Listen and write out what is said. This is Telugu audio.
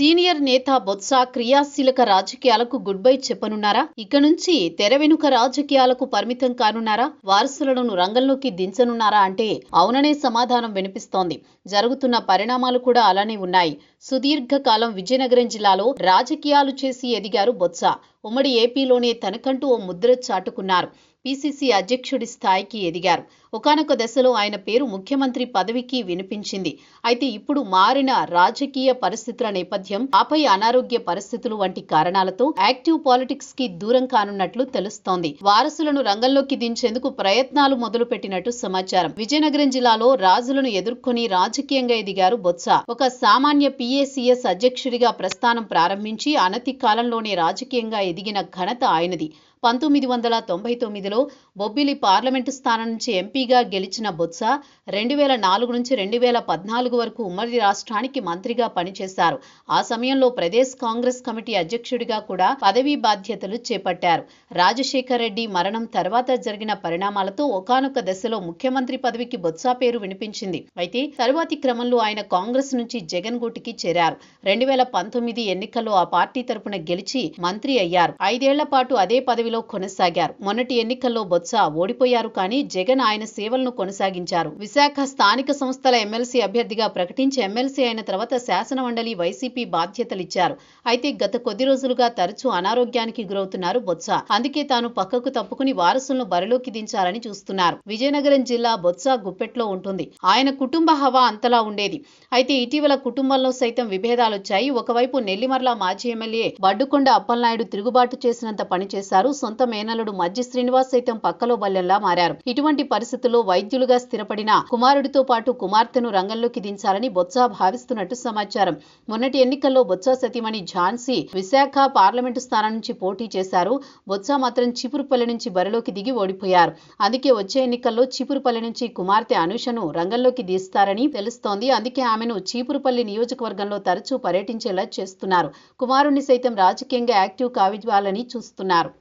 సీనియర్ నేత బొత్స క్రియాశీలక రాజకీయాలకు గుడ్ బై చెప్పనున్నారా? ఇక నుంచి తెర వెనుక రాజకీయాలకు పరిమితం కానున్నారా? వారసులను రంగంలోకి దించనున్నారా అంటే అవుననే సమాధానం వినిపిస్తోంది. జరుగుతున్న పరిణామాలు కూడా అలానే ఉన్నాయి. సుదీర్ఘకాలం విజయనగరం జిల్లాలో రాజకీయాలు చేసి ఎదిగారు బొత్స. ఉమ్మడి ఏపీలోనే తనకంటూ ఓ ముద్ర చాటుకున్నారు. పీసీసీ అధ్యక్షుడి స్థాయికి ఎదిగారు. ఒకానొక దశలో ఆయన పేరు ముఖ్యమంత్రి పదవికి వినిపించింది. అయితే ఇప్పుడు మారిన రాజకీయ పరిస్థితుల నేపథ్యం, ఆపై అనారోగ్య పరిస్థితులు వంటి కారణాలతో యాక్టివ్ పాలిటిక్స్ కి దూరం కానున్నట్లు తెలుస్తోంది. వారసులను రంగంలోకి దించేందుకు ప్రయత్నాలు మొదలుపెట్టినట్టు సమాచారం. విజయనగరం జిల్లాలో రాజులను ఎదుర్కొని రాజకీయంగా ఎదిగారు బొత్స. ఒక సామాన్య పీఏసీఎస్ అధ్యక్షుడిగా ప్రస్థానం ప్రారంభించి అనతి కాలంలోనే రాజకీయంగా ఎదిగిన ఘనత ఆయనది. 1999లో బొబ్బిలి పార్లమెంటు స్థానం నుంచి ఎంపీగా గెలిచిన బొత్స 2004 నుంచి 2014 వరకు ఉమ్మడి రాష్ట్రానికి మంత్రిగా పనిచేశారు. ఆ సమయంలో ప్రదేశ్ కాంగ్రెస్ కమిటీ అధ్యక్షుడిగా కూడా పదవీ బాధ్యతలు చేపట్టారు. రాజశేఖర్ రెడ్డి మరణం తర్వాత జరిగిన పరిణామాలతో ఒకానొక దశలో ముఖ్యమంత్రి పదవికి బొత్స పేరు వినిపించింది. అయితే తరువాతి క్రమంలో ఆయన కాంగ్రెస్ నుంచి జగన్ గూటికి చేరారు. 2019 ఎన్నికల్లో ఆ పార్టీ తరపున గెలిచి మంత్రి అయ్యారు. 5 ఏళ్ల పాటు అదే పదవి కొనసాగారు. మొన్నటి ఎన్నికల్లో బొత్స ఓడిపోయారు, కానీ జగన్ ఆయన సేవలను కొనసాగించారు. విశాఖ స్థానిక సంస్థల ఎమ్మెల్సీ అభ్యర్థిగా ప్రకటించి ఎమ్మెల్సీ అయిన తర్వాత శాసనమండలి వైసీపీ బాధ్యతలిచ్చారు. అయితే గత కొద్ది రోజులుగా తరచూ అనారోగ్యానికి గురవుతున్నారు బొత్స. అందుకే తాను పక్కకు తప్పుకుని వారసులను బరిలోకి దించాలని చూస్తున్నారు. విజయనగరం జిల్లా బొత్స గుప్పెట్లో ఉంటుంది. ఆయన కుటుంబ హవా అంతలా ఉండేది. అయితే ఇటీవల కుటుంబంలో సైతం విభేదాలొచ్చాయి. ఒకవైపు నెల్లిమర్ల మాజీ ఎమ్మెల్యే బడ్డుకొండ అప్పలనాయుడు తిరుగుబాటు చేసినంత పనిచేశారు. సొంత మేనల్లుడు మజ్జి శ్రీనివాస్ సైతం పక్కలో బల్లెంలా మారారు. ఇటువంటి పరిస్థితుల్లో వైద్యులుగా స్థిరపడిన కుమారుడితో పాటు కుమార్తెను రంగంలోకి దించాలని బొత్స భావిస్తున్నట్టు సమాచారం. మొన్నటి ఎన్నికల్లో బొత్స సతీమణి ఝాన్సీ విశాఖ పార్లమెంటు స్థానం నుంచి పోటీ చేశారు. బొత్స మాత్రం చీపురుపల్లి నుంచి బరిలోకి దిగి ఓడిపోయారు. అందుకే వచ్చే ఎన్నికల్లో చీపురుపల్లి నుంచి కుమార్తె అనుషను రంగంలోకి తీస్తారని తెలుస్తోంది. అందుకే ఆమెను చీపురుపల్లి నియోజకవర్గంలో తరచూ పర్యటించేలా చేస్తున్నారు. కుమారుణ్ణి సైతం రాజకీయంగా యాక్టివ్ కావివ్వాలని చూస్తున్నారు.